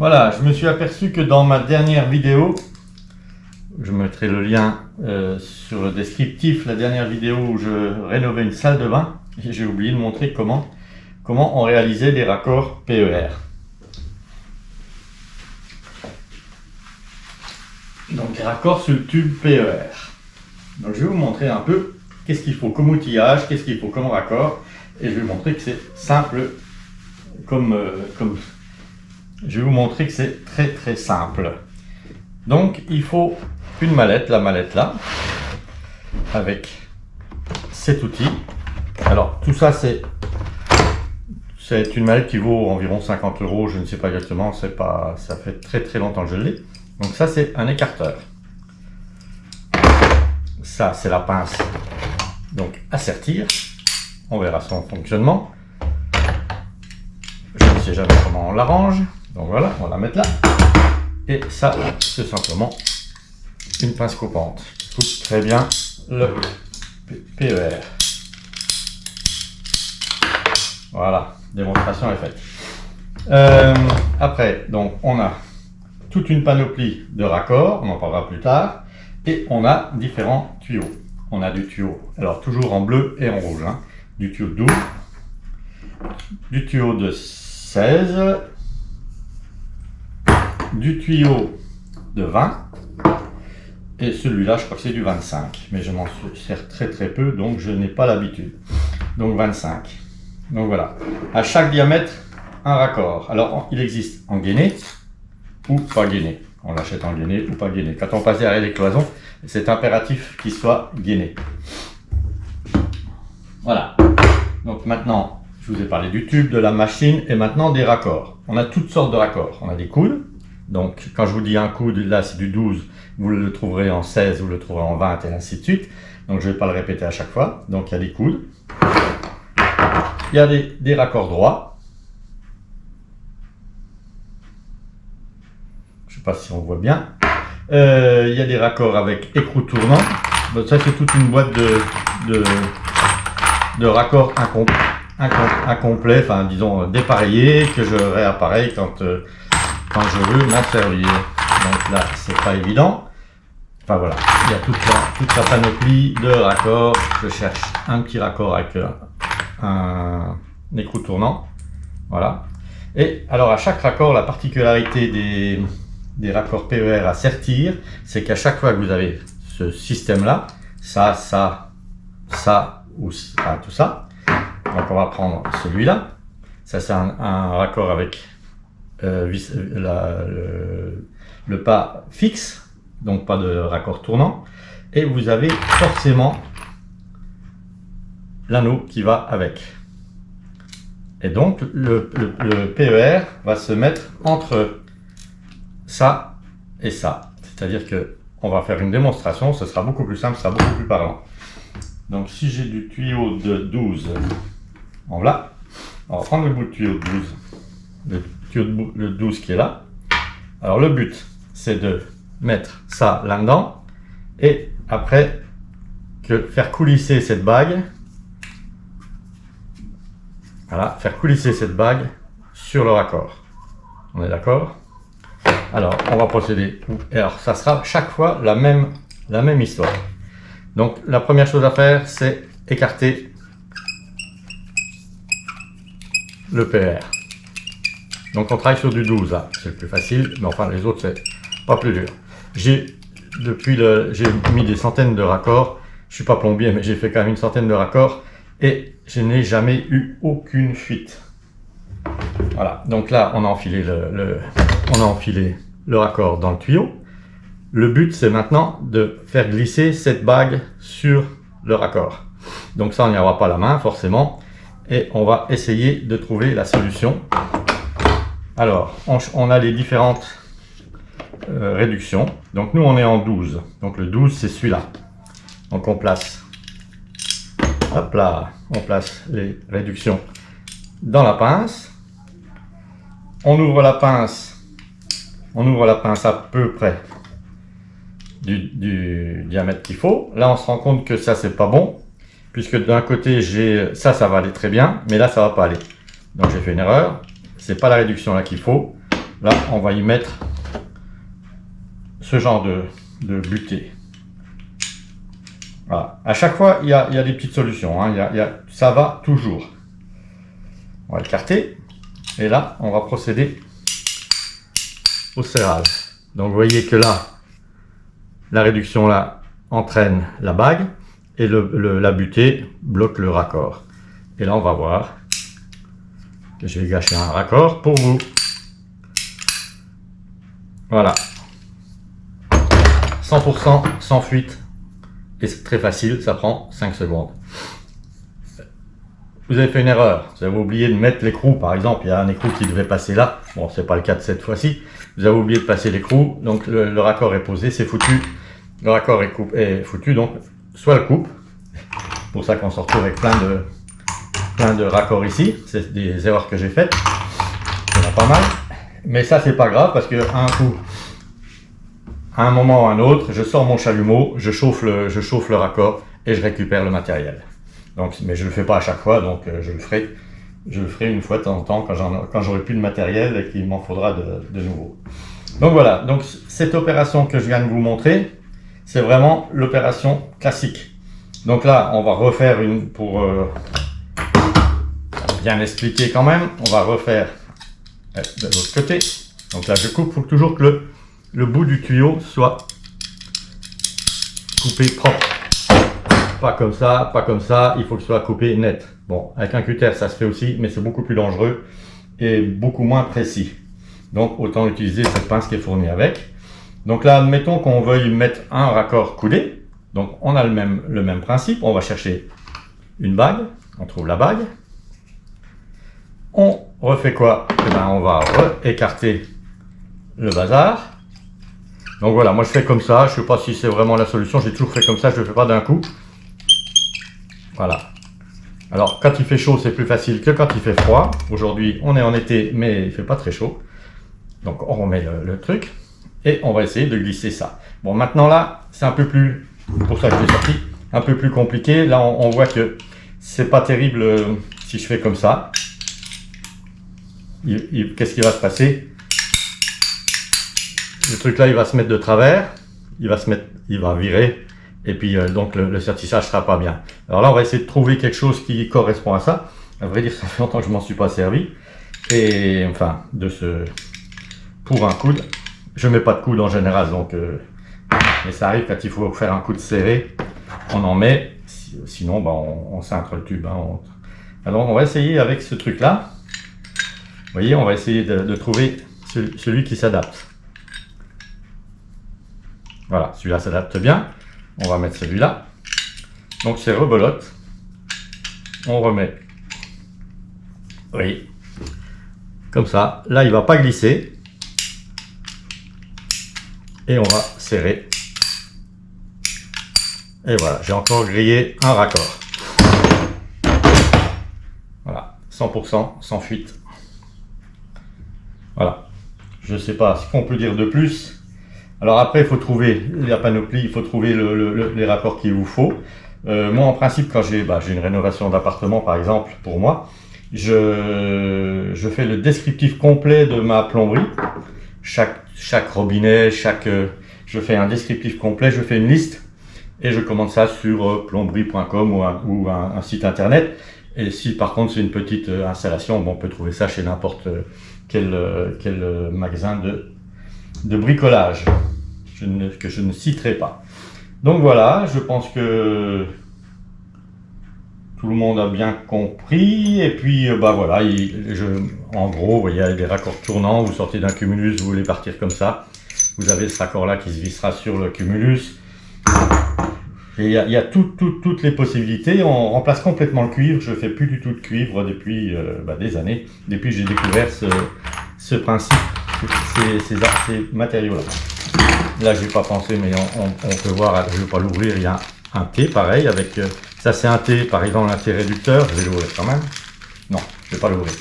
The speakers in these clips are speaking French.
Voilà, je me suis aperçu que dans ma dernière vidéo, je mettrai le lien sur le descriptif, la dernière vidéo où je rénovais une salle de bain, et j'ai oublié de montrer comment on réalisait des raccords PER. Donc les raccords sur le tube PER. Donc je vais vous montrer un peu qu'est-ce qu'il faut comme outillage, qu'est-ce qu'il faut comme raccord, et je vais vous montrer que c'est simple je vais vous montrer que c'est très simple. Donc il faut une mallette, la mallette là, avec cet outil. Alors tout ça c'est une mallette qui vaut environ 50 €, je ne sais pas exactement, ça fait très longtemps que je l'ai. Donc ça c'est un écarteur. Ça c'est la pince, donc à sertir. On verra son fonctionnement. Je ne sais jamais comment on l'arrange. Donc voilà, on va la mettre là. Et ça, c'est simplement une pince coupante qui coupe très bien le PER. Voilà, démonstration est faite. Après, donc on a toute une panoplie de raccords, on en parlera plus tard. Et on a différents tuyaux. On a du tuyau, alors toujours en bleu et en rouge, hein, du tuyau de 12, du tuyau de 16, du tuyau de 20, et celui-là je crois que c'est du 25, mais je m'en sers très peu, donc je n'ai pas l'habitude. Donc 25. Donc voilà, à chaque diamètre un raccord. Alors il existe en gainé ou pas gainé. On l'achète en gainé ou pas gainé. Quand on passe derrière les cloisons, c'est impératif qu'il soit gainé. Voilà. Donc maintenant, je vous ai parlé du tube, de la machine et maintenant des raccords. On a toutes sortes de raccords. On a des coudes. Donc quand je vous dis un coude, là c'est du 12, vous le trouverez en 16, vous le trouverez en 20 et ainsi de suite. Donc je ne vais pas le répéter à chaque fois. Donc il y a des coudes. Il y a des raccords droits. Je ne sais pas si on voit bien. Il y a des raccords avec écrou tournant. Donc ça c'est toute une boîte de raccords incomplets, enfin disons dépareillés, que je réappareille quand je veux m'en servir. Donc là c'est pas évident. Enfin voilà, il y a toute la panoplie de raccords. Je cherche un petit raccord avec un écrou tournant. Voilà. Et alors à chaque raccord, la particularité des raccords PER à sertir, c'est qu'à chaque fois que vous avez ce système-là, ça, ou ça, tout ça, donc on va prendre celui-là, ça c'est un raccord avec le pas fixe, donc pas de raccord tournant, et vous avez forcément l'anneau qui va avec. Et donc le PER va se mettre entre ça et ça. C'est-à-dire que on va faire une démonstration, ce sera beaucoup plus simple, ce sera beaucoup plus parlant. Donc si j'ai du tuyau de 12, en voilà, on va prendre le bout de tuyau de 12, le tuyau de 12 qui est là. Alors le but, c'est de mettre ça là-dedans, et après, faire coulisser cette bague, voilà, faire coulisser cette bague sur le raccord. On est d'accord? Alors, on va procéder. Et alors, ça sera chaque fois la même histoire. Donc, la première chose à faire, c'est écarter le PER. Donc, on travaille sur du 12, là. C'est le plus facile, mais enfin, les autres, c'est pas plus dur. J'ai mis des centaines de raccords. Je suis pas plombier, mais j'ai fait quand même une centaine de raccords. Et je n'ai jamais eu aucune fuite. Voilà, donc là on a enfilé le raccord dans le tuyau. Le but c'est maintenant de faire glisser cette bague sur le raccord. Donc ça on n'y aura pas la main forcément, et on va essayer de trouver la solution. Alors on a les différentes réductions. Donc nous on est en 12, donc le 12 c'est celui-là. Donc on place, hop là, on place les réductions dans la pince. On ouvre la pince à peu près du diamètre qu'il faut. Là on se rend compte que ça c'est pas bon, puisque d'un côté j'ai ça va aller très bien, mais là ça va pas aller. Donc j'ai fait une erreur, c'est pas la réduction là qu'il faut. Là, on va y mettre ce genre de butée. Voilà. À chaque fois, il y a des petites solutions. Hein. Ça va toujours. On va écarter. Et là, on va procéder au serrage. Donc, vous voyez que là, la réduction là entraîne la bague et la butée bloque le raccord. Et là, on va voir que je vais gâcher un raccord pour vous. Voilà. 100% sans fuite. Et c'est très facile, ça prend 5 secondes. Vous avez fait une erreur, vous avez oublié de mettre l'écrou, par exemple, il y a un écrou qui devait passer là, bon c'est pas le cas de cette fois-ci, vous avez oublié de passer l'écrou, donc le raccord est posé, c'est foutu, le raccord est foutu, donc soit le coupe, pour ça qu'on se retrouve avec plein de raccords ici, c'est des erreurs que j'ai faites, il y en a pas mal, mais ça c'est pas grave parce que à un moment ou à un autre, je sors mon chalumeau, je chauffe le raccord et je récupère le matériel. Donc, mais je ne le fais pas à chaque fois, donc je le ferai une fois de temps en temps quand j'aurai plus de matériel et qu'il m'en faudra de nouveau. Donc voilà, donc cette opération que je viens de vous montrer, c'est vraiment l'opération classique. Donc là, on va refaire pour bien l'expliquer quand même, on va refaire de l'autre côté. Donc là, je coupe, il faut toujours que le bout du tuyau soit coupé propre. Pas comme ça, il faut que ce soit coupé net. Bon, avec un cutter, ça se fait aussi, mais c'est beaucoup plus dangereux et beaucoup moins précis. Donc, autant utiliser cette pince qui est fournie avec. Donc là, admettons qu'on veuille mettre un raccord coulé. Donc, on a le même principe. On va chercher une bague. On trouve la bague. On refait quoi? Eh ben, on va écarter le bazar. Donc voilà, moi je fais comme ça. Je ne sais pas si c'est vraiment la solution. J'ai toujours fait comme ça, je ne le fais pas d'un coup. Voilà. Alors, quand il fait chaud, c'est plus facile que quand il fait froid. Aujourd'hui, on est en été, mais il ne fait pas très chaud. Donc, on remet le truc et on va essayer de glisser ça. Bon, maintenant là, c'est un peu plus, pour ça que je l'ai sorti, un peu plus compliqué. Là, on voit que c'est pas terrible si je fais comme ça. Qu'est-ce qui va se passer? Le truc là, il va se mettre de travers, il va virer. Et puis donc le sertissage sera pas bien. Alors là on va essayer de trouver quelque chose qui correspond à ça. À vrai dire ça fait longtemps que je m'en suis pas servi. Et enfin pour un coude. Je mets pas de coude en général donc mais ça arrive quand il faut faire un coude serré. On en met. Sinon bah, on cintre le tube. Hein, Alors on va essayer avec ce truc là. Vous voyez on va essayer de trouver celui qui s'adapte. Voilà celui-là s'adapte bien. On va mettre celui-là. Donc c'est rebelote. On remet. Oui. Comme ça. Là, il ne va pas glisser. Et on va serrer. Et voilà, j'ai encore grillé un raccord. Voilà, 100% sans fuite. Voilà. Je ne sais pas ce qu'on peut dire de plus. Alors après, il faut trouver la panoplie, il faut trouver les raccords qu'il vous faut. Moi, en principe, quand j'ai une rénovation d'appartement, par exemple, pour moi, je fais le descriptif complet de ma plomberie. Chaque robinet, je fais un descriptif complet, je fais une liste et je commande ça sur plomberie.com ou un site internet. Et si par contre c'est une petite installation, bon, on peut trouver ça chez n'importe quel magasin de bricolage que je ne citerai pas. Donc voilà, je pense que tout le monde a bien compris. Et puis bah voilà, en gros, vous voyez, il y a des raccords tournants. Vous sortez d'un cumulus, vous voulez partir comme ça. Vous avez ce raccord là qui se vissera sur le cumulus. Et il y a toutes les possibilités. On remplace complètement le cuivre. Je fais plus du tout de cuivre depuis des années. Depuis que j'ai découvert ce principe, ces matériaux-là. Là, j'ai pas pensé, mais on peut voir. Je vais pas l'ouvrir. Il y a un T, pareil, avec ça, c'est un T, par exemple, un T réducteur. Je vais l'ouvrir quand même. Non, je vais pas l'ouvrir.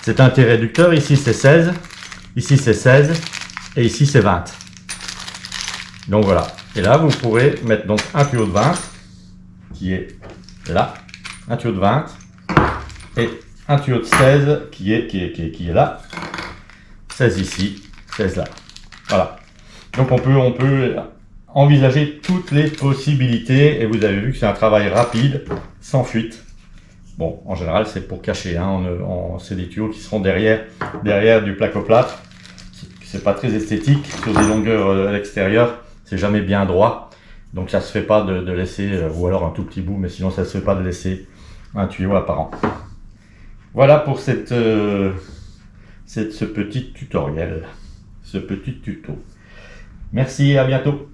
C'est un T réducteur. Ici, c'est 16. Ici, c'est 16. Et ici, c'est 20. Donc voilà. Et là, vous pourrez mettre donc un tuyau de 20 qui est là, un tuyau de 20 et un tuyau de 16 qui est là. 16 ici, 16 là. Voilà. Donc on peut envisager toutes les possibilités, et vous avez vu que c'est un travail rapide, sans fuite. Bon, en général, c'est pour cacher, hein. C'est des tuyaux qui seront derrière du placoplâtre. C'est pas très esthétique sur des longueurs à l'extérieur, c'est jamais bien droit. Donc ça se fait pas de laisser, ou alors un tout petit bout, mais sinon ça se fait pas de laisser un tuyau apparent. Voilà pour ce petit tutoriel, ce petit tuto. Merci, à bientôt.